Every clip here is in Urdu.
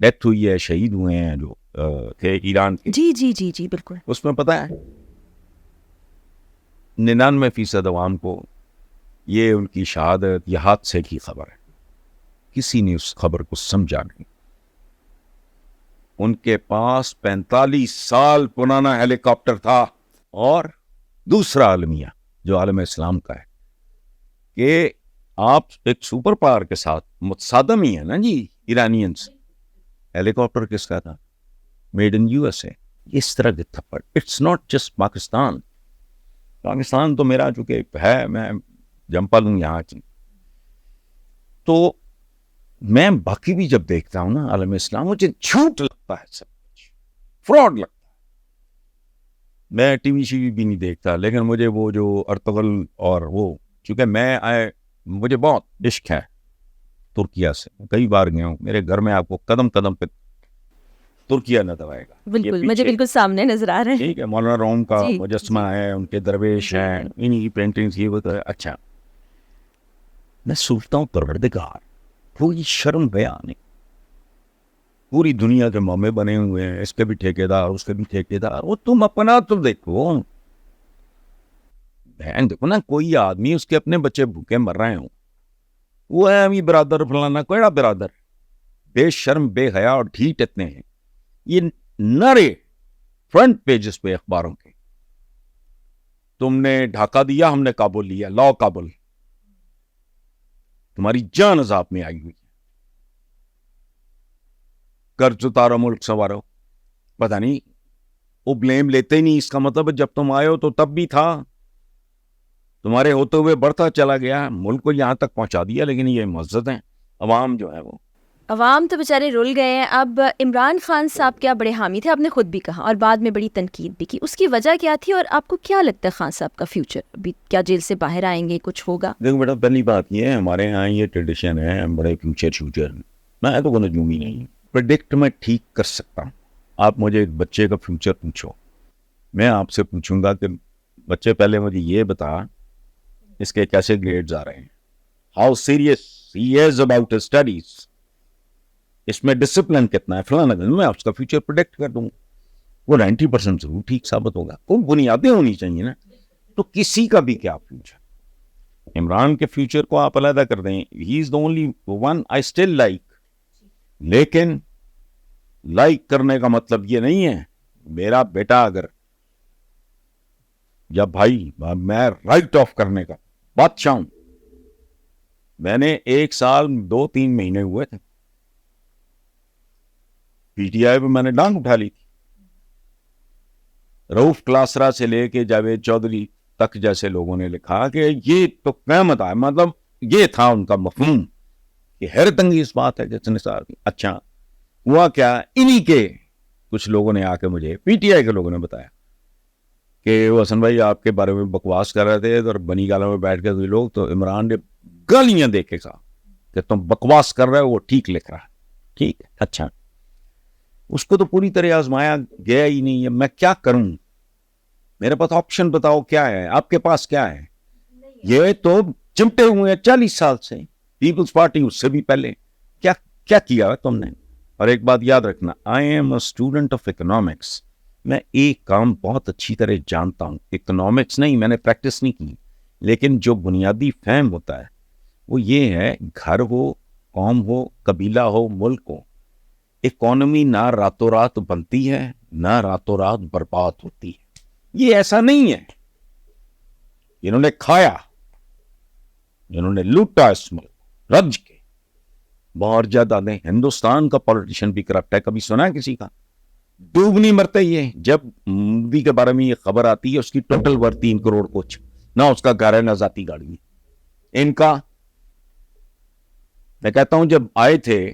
ڈیتھ ہوئی ہے, شہید ہوئے ہیں جو تھے ایران کے, جی جی جی جی بالکل. اس میں پتہ ہے 99% عوام کو یہ ان کی شہادت یہ حادثے کی خبر ہے, کسی نے اس خبر کو سمجھا نہیں. ان کے پاس 45 سال پرانا ہیلی کاپٹر تھا, اور دوسرا عالمیہ جو عالم اسلام کا ہے کہ آپ ایک سپر پاور کے ساتھ متصادم ہی ہے نا جی. ایرانینز ہیلی کاپٹر کس کا تھا؟ Made in U S A. اس طرح کے تھپڑ, it's not just Pakistan. Pakistan تو میرا چونکہ ہے, میں جمپل ہوں یہاں کی, تو میں باقی بھی جب دیکھتا ہوں نا عالم اسلام, مجھے جھوٹ لگتا ہے, سب کچھ فراڈ لگتا ہے. میں ٹی وی شی وی بھی نہیں دیکھتا, لیکن مجھے وہ جو ارطغرل اور وہ, چونکہ مجھے بہت عشق ہے ترکیہ سے, کئی بار گیا ہوں. میرے گھر میں آپ کو قدم قدم پہ ترکیہ نظر آئے گا. بالکل مجھے بالکل سامنے نظر آ رہا ہے. ٹھیک ہے, مولانا روم کا مجسمہ ہے, ان کے درویش ہیں, انہیں کی پینٹنگز یہ وہ. اچھا, میں سوچتا ہوں پروردگار کوئی شرم بیان نہیں, پوری دنیا کے مامے بنے ہوئے ہیں, اس کے بھی ٹھیکیدار اس کے بھی ٹھیکیدار, وہ تم اپنا تو دیکھو. بہن دیکھو نا, کوئی آدمی اس کے اپنے بچے بھوکے مر رہے ہوں, وہ ہے ابھی برادر فلانا کوئی برادر, بے شرم بے حیا اور ڈھیٹ اتنے ہیں. یہ نرے فرنٹ پیجز پہ اخباروں کے, تم نے ڈھاکہ دیا ہم نے کابل لیا, لاؤ کابل, تمہاری جان عذاب میں آئی ہوئی ہے, قرض اتارو ملک سنوارو. پتہ نہیں, وہ بلیم لیتے ہی نہیں. اس کا مطلب جب تم آئے ہو تو تب بھی تھا, تمہارے ہوتے ہوئے بڑھتا چلا گیا, ملک کو یہاں تک پہنچا دیا. لیکن یہ مزد ہیں, عوام جو ہے وہ عوام تو بیچارے رل گئے ہیں. اب عمران خان صاحب کیا بڑے حامی تھے, آپ نے خود بھی کہا, اور بعد میں بڑی تنقید بھی کی. اس کی وجہ کیا تھی, اور آپ کو کیا لگتا ہے خان صاحب کا فیوچر ابھی, کیا جیل سے باہر آئیں گے, کچھ ہوگا؟ دیکھو بیٹا, پہلی بات یہ ہے ہمارے یہاں یہ ٹریڈیشن ہے بڑے فیوچر. میں تو کوئی نجومی نہیں, پریڈکٹ میں ٹھیک کر سکتا ہوں. آپ مجھے ایک بچے کا فیوچر پوچھو, میں آپ سے پوچھوں گا کہ بچے پہلے مجھے یہ بتا اس کے کیسے گریڈز آ رہے ہیں, how serious he is about his studies, اس میں ڈسپلن کتنا ہے, فلانا. میں اس کا فیوچر پریڈکٹ کر دوں, وہ 90% ضرور ٹھیک ثابت ہوگا. کوئی بنیادیں ہونی چاہیے نا. تو کسی کا بھی کیا فیوچر, عمران کے فیوچر کو آپ علیحدہ کر دیں, he is the only one I still like. لیکن لائک کرنے کا مطلب یہ نہیں ہے میرا بیٹا اگر, یا بھائی میں رائٹ آف کرنے کا بادشاہ ہوں. میں نے 1 سال 2-3 مہینے ہوئے تھے پی ٹی آئی پہ, میں نے ڈانگ اٹھا لی تھی. رؤف کلاسرا سے لے کے جاوید چودھری تک جیسے لوگوں نے لکھا کہ یہ تو قیامت آئے, مطلب یہ تھا ان کا مفہوم کہ حیرت انگیز بات ہے جس نے سار. اچھا ہوا کیا, انہی کے کچھ لوگوں نے آ کے مجھے, پی ٹی آئی کے لوگوں نے بتایا کہ وہ حسن بھائی آپ کے بارے میں بکواس کر رہے تھے, اور بنی گالوں میں بیٹھ کے لوگ, تو عمران نے گالیاں دے کے کہا کہ تم بکواس کر رہے ہو, وہ ٹھیک لکھ رہا ہے. ٹھیک ہے, اچھا اس کو تو پوری طرح آزمایا گیا ہی نہیں ہے. میں کیا کروں, میرے پاس آپشن بتاؤ کیا ہے, آپ کے پاس کیا ہے؟ یہ تو چمٹے ہوئے ہیں 40 سال سے, پیپلز پارٹی اس سے بھی پہلے. کیا کیا تم نے؟ اور ایک بات یاد رکھنا, I am a student of economics. میں ایک کام بہت اچھی طرح جانتا ہوں, اکنامکس نہیں, میں نے پریکٹس نہیں کی, لیکن جو بنیادی فہم ہوتا ہے وہ یہ ہے, گھر ہو, قوم ہو, قبیلہ ہو, ملک ہو, اکانومی نہ راتوں رات بنتی ہے نہ راتوں رات برباد ہوتی ہے. یہ ایسا نہیں ہے جنہوں نے کھایا, جنہوں نے لوٹا اس ملک رج کے, بہت زیادہ دیں. ہندوستان کا پولیٹیشین بھی کرپٹ ہے, کبھی سنا ہے کسی کا؟ ڈوب نہیں مرتے. یہ جب مودی کے بارے میں یہ خبر آتی ہے, اس کی ٹوٹل ورتھ 3 کروڑ کچھ, نہ اس کا گھر ہے نہ ذاتی گاڑی ہے. ان کا میں کہتا ہوں جب آئے تھے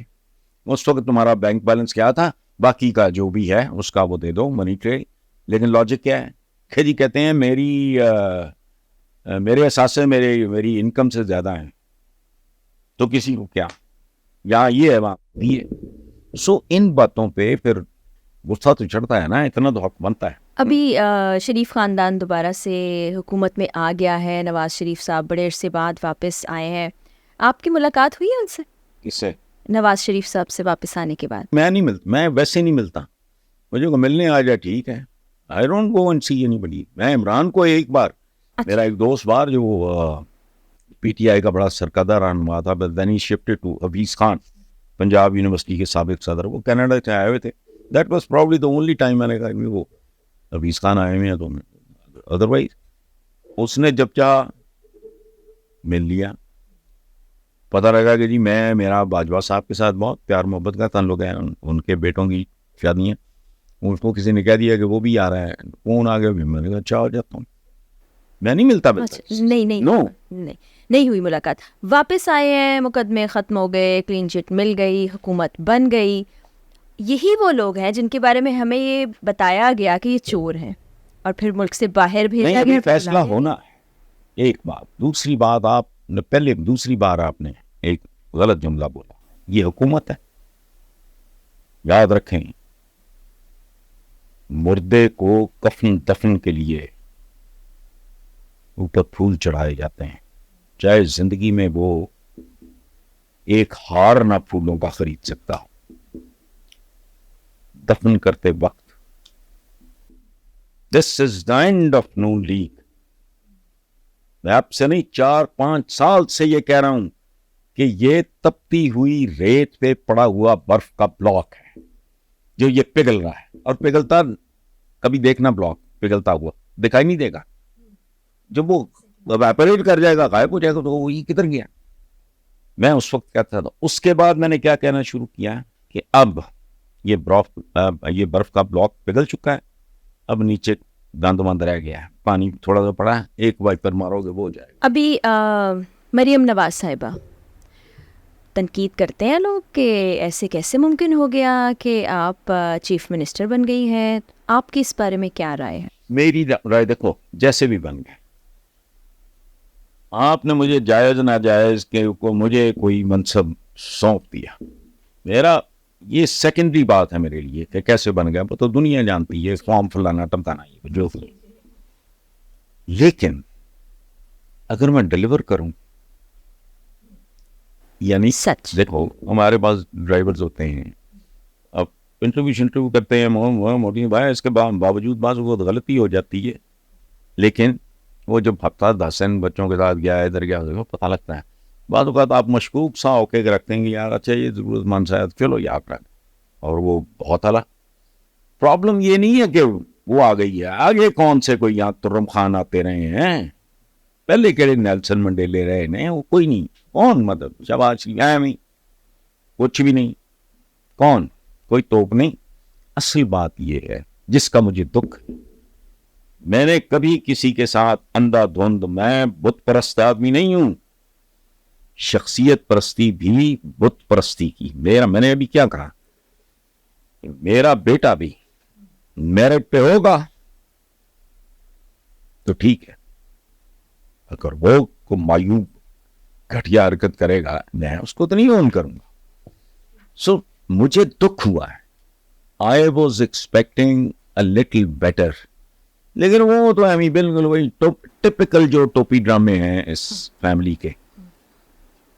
اس وقت تمہارا بینک بیلنس کیا تھا, باقی کا جو بھی ہے اس کا وہ دے دو, منی ٹریل. لیکن لاجک کیا ہے, خود ہی کہتے ہیں میرے اثاثے میری انکم سے زیادہ ہیں, تو کسی کو کیا, یہاں یہ ہے وہاں یہ. سو ان باتوں پہ پھر غصہ تو چڑھتا ہے نا, اتنا تو حق بنتا ہے. ابھی شریف خاندان دوبارہ سے حکومت میں آ گیا ہے, نواز شریف صاحب بڑے عرصے بعد واپس آئے ہیں, آپ کی ملاقات ہوئی ہے ان سے؟ کس سے؟ نواز شریف صاحب سے واپس آنے کے بعد؟ میں نہیں ملتا، میں ویسے نہیں ملتا، مجھے کو ملنے آ جائے ٹھیک ہے. I don't go and see اینی بڈی. میں عمران کو ایک بار میرا ایک دوست بار جو پی ٹی آئی کا بڑا سرکردہ رہنما تھا، but then he shifted to Hafeez Khan, Punjab university کے سابق صدر، وہ کینیڈا سے آئے ہوئے تھے. That was probably the only time میں نے کہا کہ وہ حفیظ خان آئے ہوئے ہیں تو ادروائز اس نے جب چاہا مل لیا. پتہ لگا کہ جی میرا باجوہ صاحب کے ساتھ بہت پیار محبت کا تعلق ہے، ان کے بیٹوں کی شادیاں، اس کو کسی نے کہہ دیا کہ وہ بھی آ رہا ہے، کون آ گیا بھی، میں نے کہا اچھا ہو جاتا ہوں. میں نہیں ملتا نہیں ہوئی ملاقات. واپس آئے ہیں، مقدمے ختم ہو گئے، کلین چٹ مل گئی، حکومت بن گئی. یہی وہ لوگ ہیں جن کے بارے میں ہمیں یہ بتایا گیا کہ یہ چور ہیں اور پھر ملک سے باہر بھیجا گیا. فیصلہ ہونا ہے ایک بات. دوسری بات، آپ نے دوسری بار آپ نے ایک غلط جملہ بولا. یہ حکومت ہے، یاد رکھیں، مردے کو کفن دفن کے لیے اوپر پھول چڑھائے جاتے ہیں، چاہے زندگی میں وہ ایک ہار نہ پھولوں کا خرید سکتا ہو. دفن کرتے وقت this is the end of no league. میں آپ سے نہیں 4-5 سال سے یہ کہہ رہا ہوں کہ یہ تپتی ہوئی ریت پہ پڑا ہوا برف کا بلاک ہے جو یہ پگھل رہا ہے، اور پگھلتا کبھی دیکھنا بلاک پگھلتا ہوا دکھائی نہیں دے گا. جب وہ ایپریٹ کر جائے گا، غائب ہو جائے گا، تو وہ یہ کدھر گیا. میں اس وقت کہتا تھا. اس کے بعد میں نے کیا کہنا شروع کیا کہ اب یہ برف کا بلاک پگھل چکا ہے، اب نیچے گند مند رہ گیا ہے، پانی تھوڑا سا پڑا ہے، ایک وائپر مارو گے وہ ہو جائے گا. ابھی مریم نواز صاحبہ تنقید کرتے ہیں لوگ کہ ایسے کیسے ممکن ہو گیا کہ آپ چیف منسٹر بن گئی ہیں. آپ کی اس بارے میں کیا رائے ہے؟ میری رائے دیکھو، جیسے بھی بن گئے، آپ نے مجھے جائز ناجائز کے کو مجھے کوئی منصب سونپ دیا، میرا یہ سیکنڈری بات ہے میرے لیے کہ کیسے بن گیا، وہ تو دنیا جانتی ہے، فارم فلانا ٹمکانا جو. لیکن اگر میں ڈلیور کروں، یعنی سچ، دیکھو ہمارے پاس ڈرائیورز ہوتے ہیں، اب انٹرویو کرتے ہیں موٹی بھائی، اس کے باوجود بعض وقت غلطی ہو جاتی ہے، لیکن وہ جب ہفتہ 10 بچوں کے ساتھ گیا ہے ادھر گیا پتہ لگتا ہے. بعض اوقات آپ مشکوک سا ہو کے رکھتے ہیں کہ یار اچھا یہ ضرورت مند شاید، چلو یاد رکھ، اور وہ بہت اعلیٰ. پرابلم یہ نہیں ہے کہ وہ آ گئی ہے، آگے کون سے کوئی یہاں ترم خان آتے رہے ہیں، پہلے کہڑے نیلسن منڈیلے رہے ہیں، وہ کوئی نہیں. کون مدد شباش میں کچھ بھی نہیں، کون کوئی توپ نہیں. اصل بات یہ ہے جس کا مجھے دکھ، میں نے کبھی کسی کے ساتھ اندھا دھند، میں بت پرست آدمی نہیں ہوں، شخصیت پرستی بھی بت پرستی کی. میں نے ابھی کیا کہا، میرا بیٹا بھی میرٹ پہ ہوگا تو ٹھیک ہے، اگر وہ کو مایوب گھٹیا حرکت کرے گا میں اس کو تو نہیں اون کروں گا. سو مجھے دکھ ہوا ہے. I was expecting a little better، لیکن وہ تو بالکل وہی ٹپیکل جو ٹوپی ڈرامے ہیں اس فیملی کے.